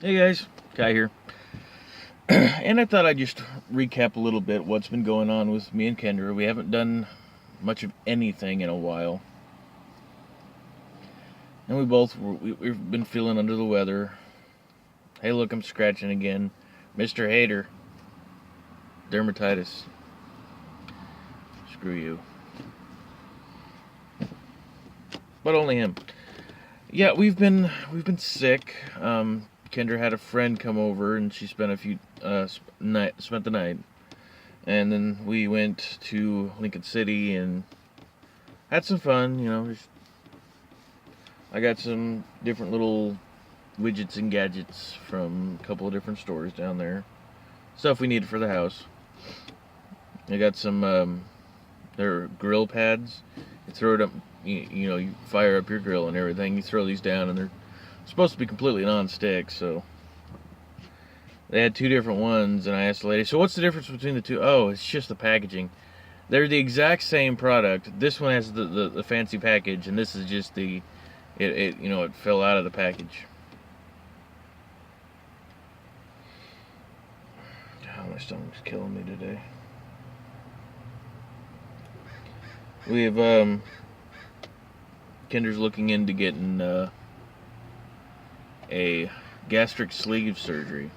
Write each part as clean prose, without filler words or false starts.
Hey guys, Kai here. And I thought I'd just recap a little bit what's been going on with me and Kendra. We haven't done much of anything in a while. And we've been feeling under the weather. Hey, look, I'm scratching again. Mr. Hater. Dermatitis. Screw you. But only him. Yeah, we've been sick. Kendra had a friend come over and she spent spent the night. And then we went to Lincoln City and had some fun, I got some different little widgets and gadgets from a couple of different stores down there. Stuff we needed for the house. I got some, their grill pads. You throw it up, you fire up your grill and everything. You throw these down and they're supposed to be completely non-stick, so they had two different ones, and I asked the lady, so what's the difference between the two? Oh, it's just the packaging. They're the exact same product. This one has the fancy package, and this is just it fell out of the package. God, my stomach's killing me today. We have, Kendra's looking into getting, a gastric sleeve surgery.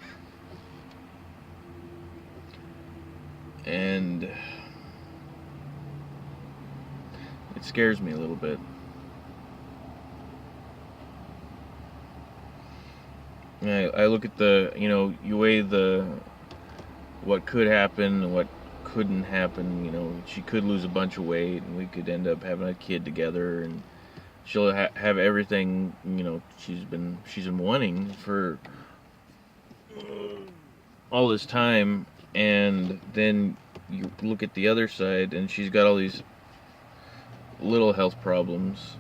And it scares me a little bit. I look at you weigh what could happen and what couldn't happen. She could lose a bunch of weight and we could end up having a kid together, and she'll have everything, she's been wanting for all this time. And then you look at the other side and she's got all these little health problems,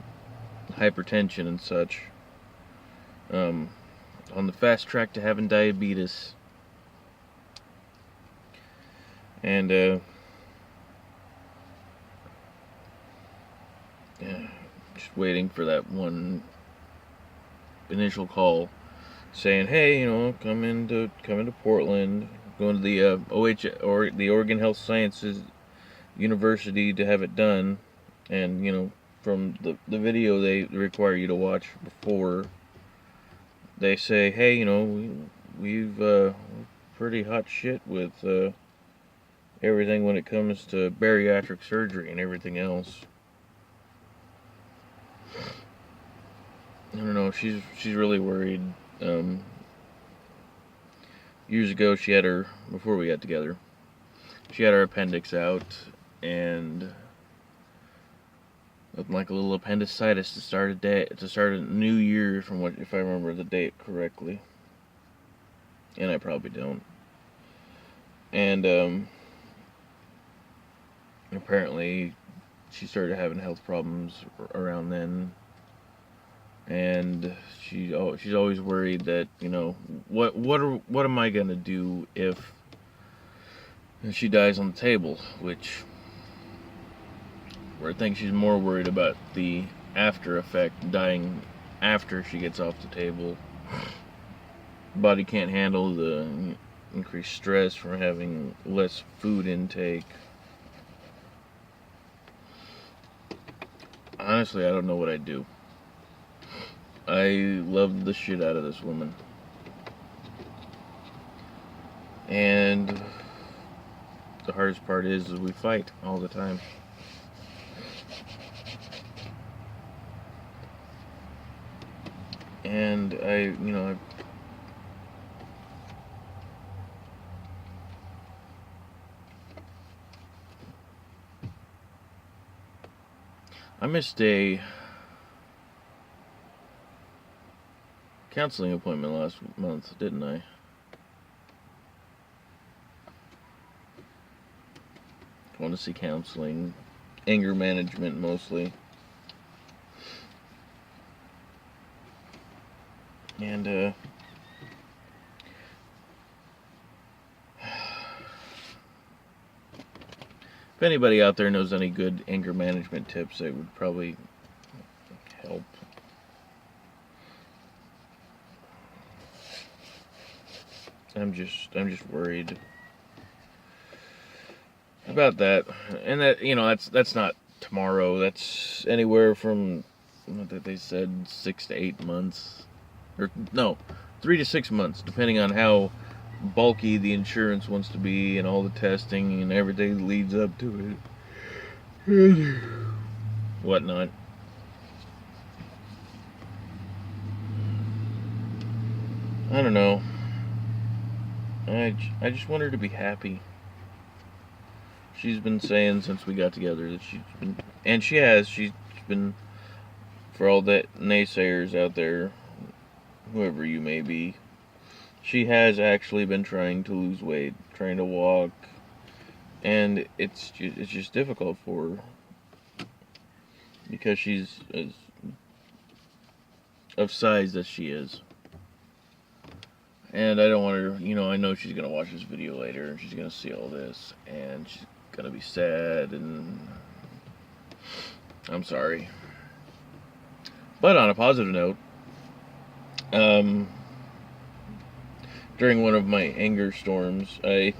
hypertension and such, on the fast track to having diabetes. And yeah, just waiting for that one initial call saying, hey, come into Portland, going to the or the Oregon Health Sciences University to have it done. And from the video they require you to watch before, they say, hey, we've pretty hot shit with everything when it comes to bariatric surgery and everything else. I don't know. She's really worried. Years ago, before we got together, she had her appendix out, and with like a little appendicitis to start a new year, if I remember the date correctly, and I probably don't. And apparently, she started having health problems around then. And she's always worried that what am I gonna do if she dies on the table, where I think she's more worried about the after effect, dying after she gets off the table. Body can't handle the increased stress from having less food intake. Honestly, I don't know what I'd do. I love the shit out of this woman. And the hardest part is we fight all the time. And I missed a counseling appointment last month, didn't I? I want to see counseling, anger management mostly. And if anybody out there knows any good anger management tips, it would probably help. I'm just worried about that. And that, that's not tomorrow. That's anywhere from, what did they said, 6 to 8 months. Or, no, 3 to 6 months, depending on how bulky the insurance wants to be and all the testing and everything that leads up to it. And whatnot. I don't know. I just want her to be happy. She's been saying since we got together that she's been, for all the naysayers out there, whoever you may be, she has actually been trying to lose weight, trying to walk, and it's just difficult for her because she's as of size as she is. And I don't want her, I know she's going to watch this video later and she's going to see all this and she's going to be sad, and I'm sorry. But on a positive note, during one of my anger storms, I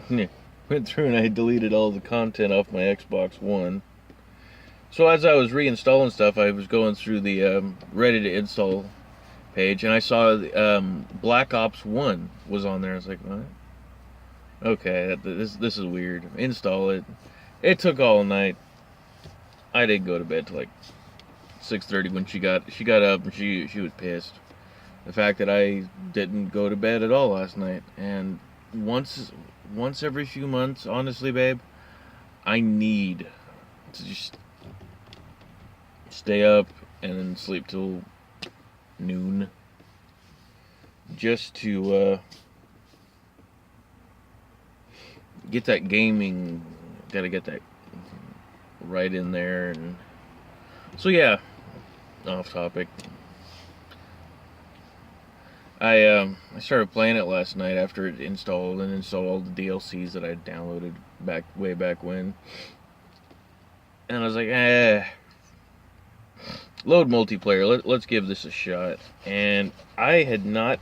went through and I deleted all the content off my Xbox One. So as I was reinstalling stuff, I was going through the ready to install page, and I saw Black Ops 1 was on there. I was like, what? Okay, this is weird. Install it. It took all night. I didn't go to bed till like 6:30 when she got up, and she was pissed. The fact that I didn't go to bed at all last night. And once every few months, honestly, babe, I need to just stay up and then sleep till noon, just to get that gaming, gotta get that right in there. And so yeah, off topic. I started playing it last night after it installed all the DLCs that I downloaded way back when, and I was like, load multiplayer, let's give this a shot. And I had not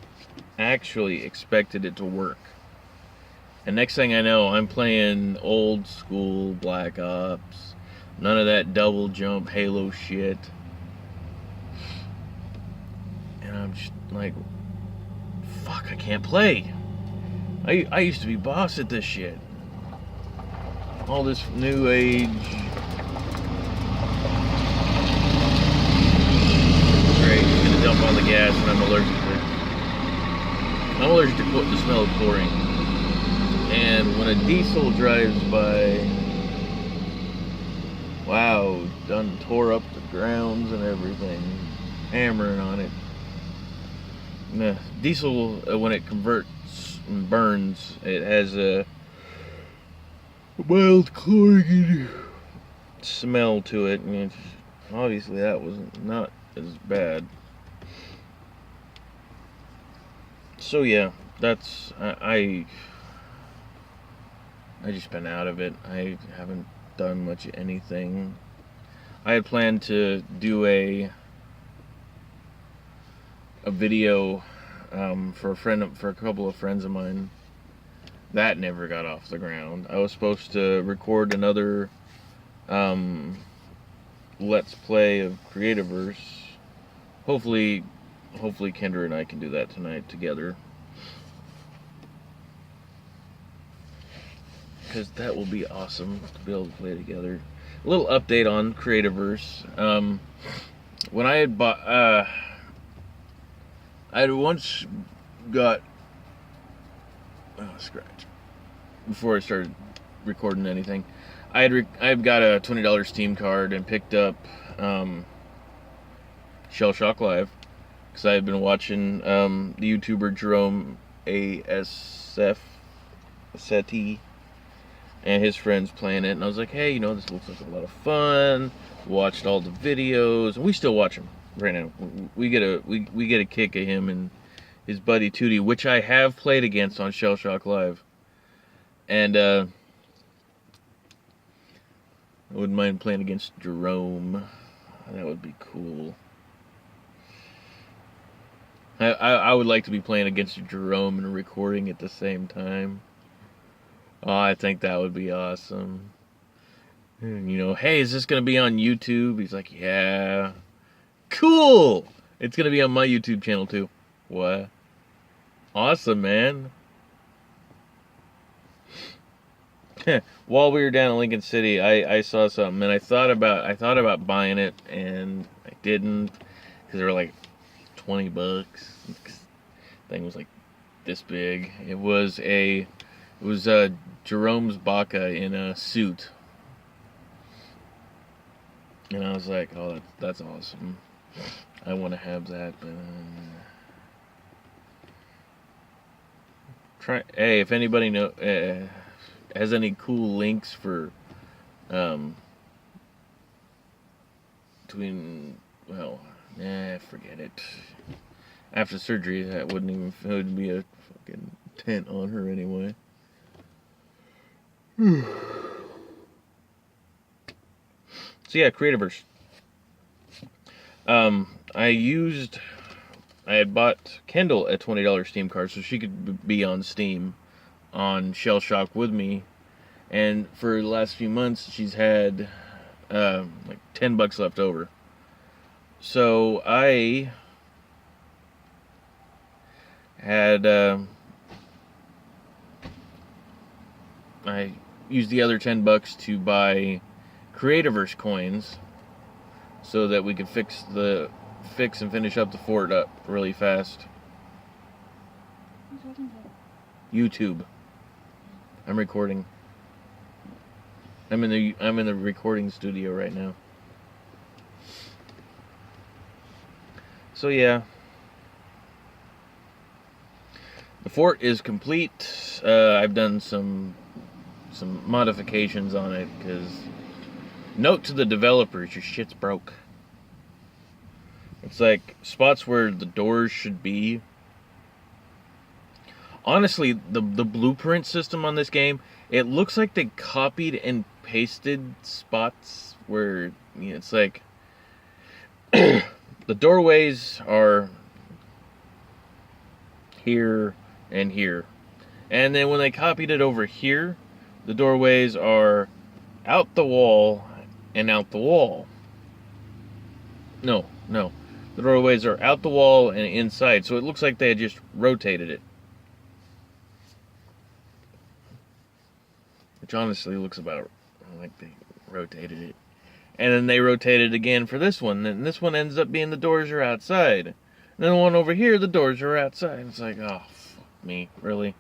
actually expected it to work. And next thing I know, I'm playing old school Black Ops. None of that double jump Halo shit. And I'm just like, fuck, I can't play. I used to be boss at this shit. All this new age. Great, I'm gonna dump on the gas, and I'm allergic to the smell of chlorine. And when a diesel drives by, wow, done tore up the grounds and everything, hammering on it. Nah, diesel, when it converts and burns, it has a mild chlorine smell to it. I mean, obviously that was not as bad. So yeah, that's I just been out of it. I haven't done much of anything. I had planned to do a video for a couple of friends of mine. That never got off the ground. I was supposed to record another Let's Play of Creativerse. Hopefully Kendra and I can do that tonight together, because that will be awesome to be able to play together. A little update on Creativerse. When I had bought, I had once got, scratch, before I started recording anything, I had got a $20 Steam card and picked up Shell Shock Live, because I had been watching the YouTuber Jerome ASF Seti and his friends playing it, and I was like, hey, this looks like a lot of fun. Watched all the videos, and we still watch them right now. We get a kick at him and his buddy Tootie, which I have played against on Shell Shock Live, and I wouldn't mind playing against Jerome. That would be cool. I would like to be playing against Jerome and recording at the same time. Oh, I think that would be awesome. And, you know, hey, is this going to be on YouTube? He's like, yeah. Cool! It's going to be on my YouTube channel, too. What? Awesome, man. While we were down in Lincoln City, I saw something, and I thought about buying it, and I didn't, because they were like $20. The thing was like this big. It was Jerome's Baca in a suit. And I was like, oh, that's awesome. I want to have that, but hey, if anybody has any cool links for forget it. After surgery, it would be a fucking tent on her anyway. So yeah, Creativerse. I had bought Kendall a $20 Steam card so she could be on Steam on Shell Shock with me, and for the last few months she's had like $10 left over. So I had I used the other $10 to buy Creativerse coins so that we could fix and finish up the fort up really fast. YouTube. I'm recording. I'm in the recording studio right now. So yeah, the fort is complete. I've done some modifications on it because, note to the developers, your shit's broke. It's like spots where the doors should be. Honestly, the blueprint system on this game, it looks like they copied and pasted spots where, you know, it's like the doorways are here and here. And then when they copied it over here, the doorways are out the wall and out the wall. No. The doorways are out the wall and inside. So it looks like they had just rotated it. Which honestly looks about like they rotated it. And then they rotated again for this one. And this one ends up being the doors are outside. And then the one over here, the doors are outside. It's like, oh, fuck me, really?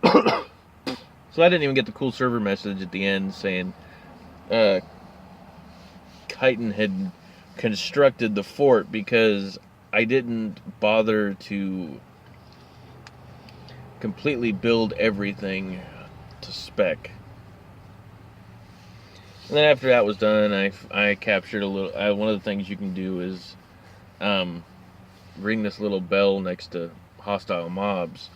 So I didn't even get the cool server message at the end saying Chitin had constructed the fort because I didn't bother to completely build everything to spec. And then after that was done, I captured a little. One of the things you can do is ring this little bell next to hostile mobs,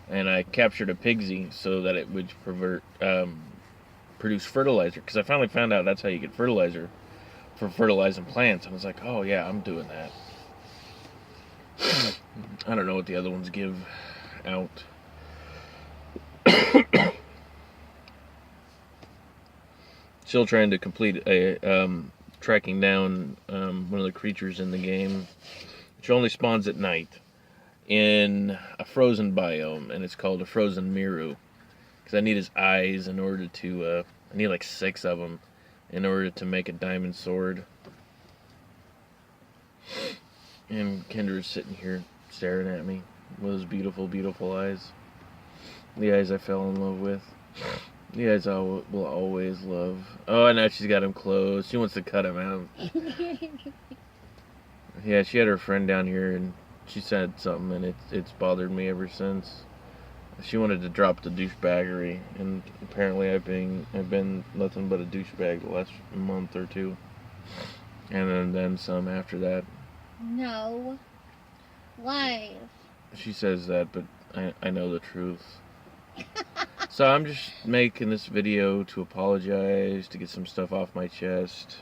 and I captured a pigsy so that it would produce fertilizer. Because I finally found out that's how you get fertilizer for fertilizing plants. And I was like, oh yeah, I'm doing that. I don't know what the other ones give out. Still trying to complete tracking down one of the creatures in the game, which only spawns at night in a frozen biome, and it's called a frozen Miru. Because I need his eyes in order to, I need like 6 of them in order to make a diamond sword. And Kendra's sitting here staring at me with his beautiful, beautiful eyes. The eyes I fell in love with. The eyes I will always love. Oh, now she's got him closed. She wants to cut him out. Yeah, she had her friend down here, and she said something, and it's bothered me ever since. She wanted to drop the douchebaggery, and apparently I've been nothing but a douchebag the last month or two, and then some after that. No. Lies. She says that, but I know the truth. So I'm just making this video to apologize, to get some stuff off my chest.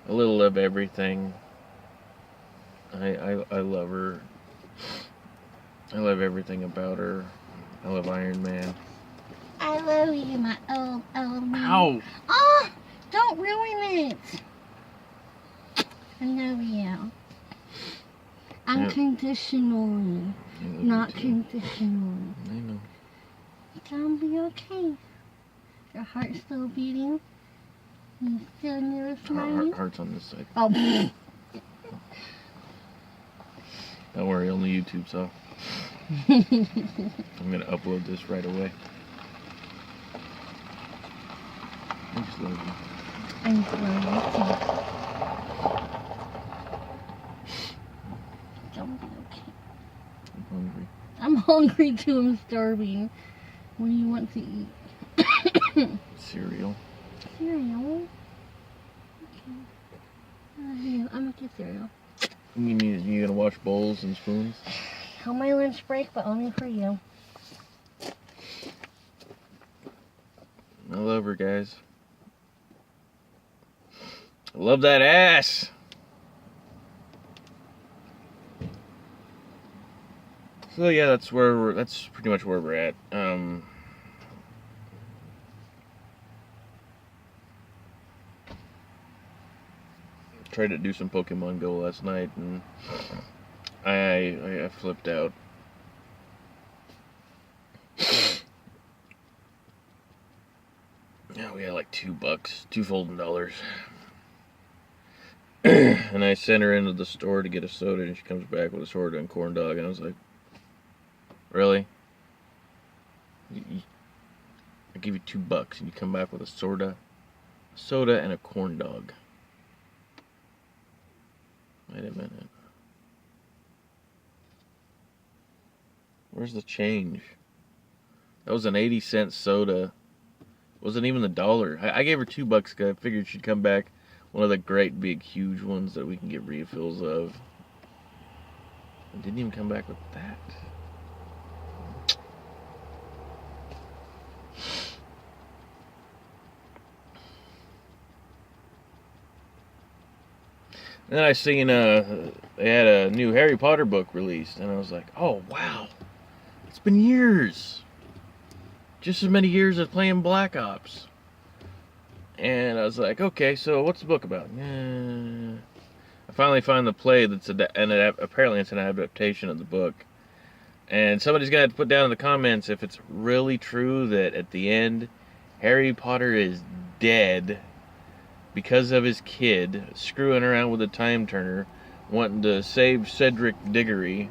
A little of everything. I love her. I love everything about her. I love Iron Man. I love you, my old man. Ow! Oh, don't ruin it. I love you. Unconditionally, I love not you too. conditionally. I know. It's gonna be okay. Your heart's still beating. You still near smiling. Heart's on this side. Oh, Don't worry, only YouTube saw. I'm gonna upload this right away. I just love you. I'm glad. Don't be okay. I'm hungry. I'm hungry too. I'm starving. What do you want to eat? Cereal. Cereal. Okay. Here, I'm gonna get cereal. You gonna wash bowls and spoons? On my lunch break, but only for you. I love her, guys. I love that ass. So yeah, that's pretty much where we're at. Tried to do some Pokemon Go last night, and I flipped out. Yeah, we had like $2, $2 folding dollars. And I sent her into the store to get a soda, and she comes back with a soda and corn dog, and I was like, really? I give you $2, and you come back with a soda and a corn dog. Wait a minute. Where's the change? That was an 80-cent soda. Wasn't even $1. I gave her $2 because I figured she'd come back one of the great big huge ones that we can get refills of. I didn't even come back with that. And then I seen they had a new Harry Potter book released, and I was like, oh wow, it's been years, just as many years as playing Black Ops. And I was like, okay, so what's the book about? I finally find the play apparently it's an adaptation of the book. And somebody's gonna have to put down in the comments if it's really true that at the end Harry Potter is dead because of his kid screwing around with a time turner, wanting to save Cedric Diggory,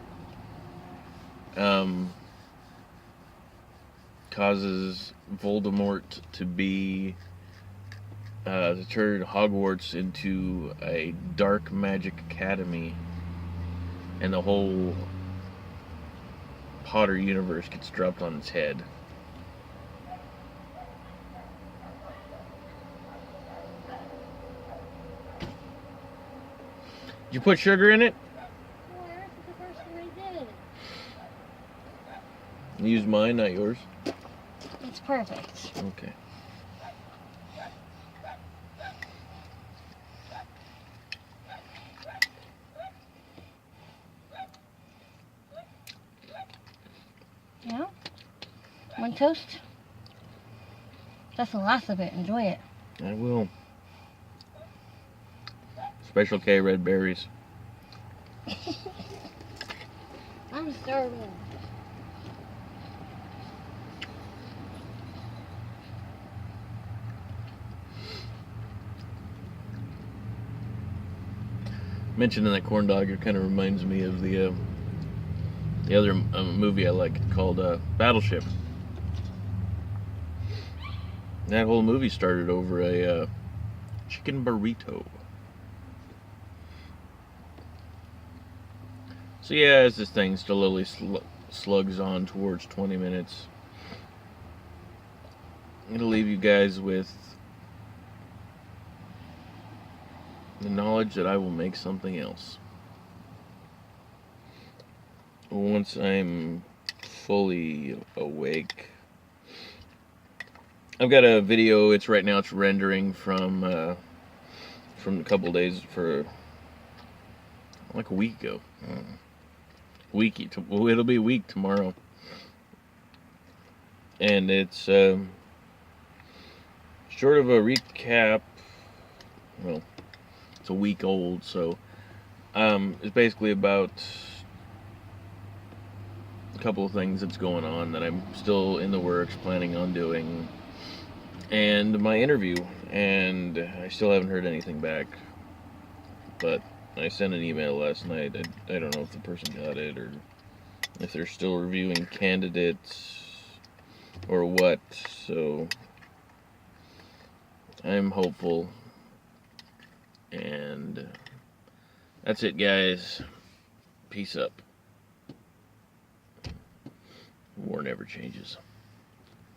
causes Voldemort to turn Hogwarts into a dark magic academy, and the whole Potter universe gets dropped on its head. Did you put sugar in it? Where? It's the first thing I did. Use mine, not yours. It's perfect. Okay. Yeah? Want toast? That's the last of it. Enjoy it. I will. Special K red berries. I'm starving. Mentioning that corn dog, it kind of reminds me of the other movie I like called Battleship. That whole movie started over a chicken burrito. So yeah, as this thing slowly slugs on towards 20 minutes, I'm gonna leave you guys with the knowledge that I will make something else once I'm fully awake. I've got a video. It's rendering from a couple days for like a week ago. Well, it'll be a week tomorrow. And it's short of a recap. Well, it's a week old, so it's basically about a couple of things that's going on that I'm still in the works, planning on doing, and my interview, and I still haven't heard anything back. But I sent an email last night. I don't know if the person got it or if they're still reviewing candidates or what, so I'm hopeful. And that's it, guys. Peace up. War never changes.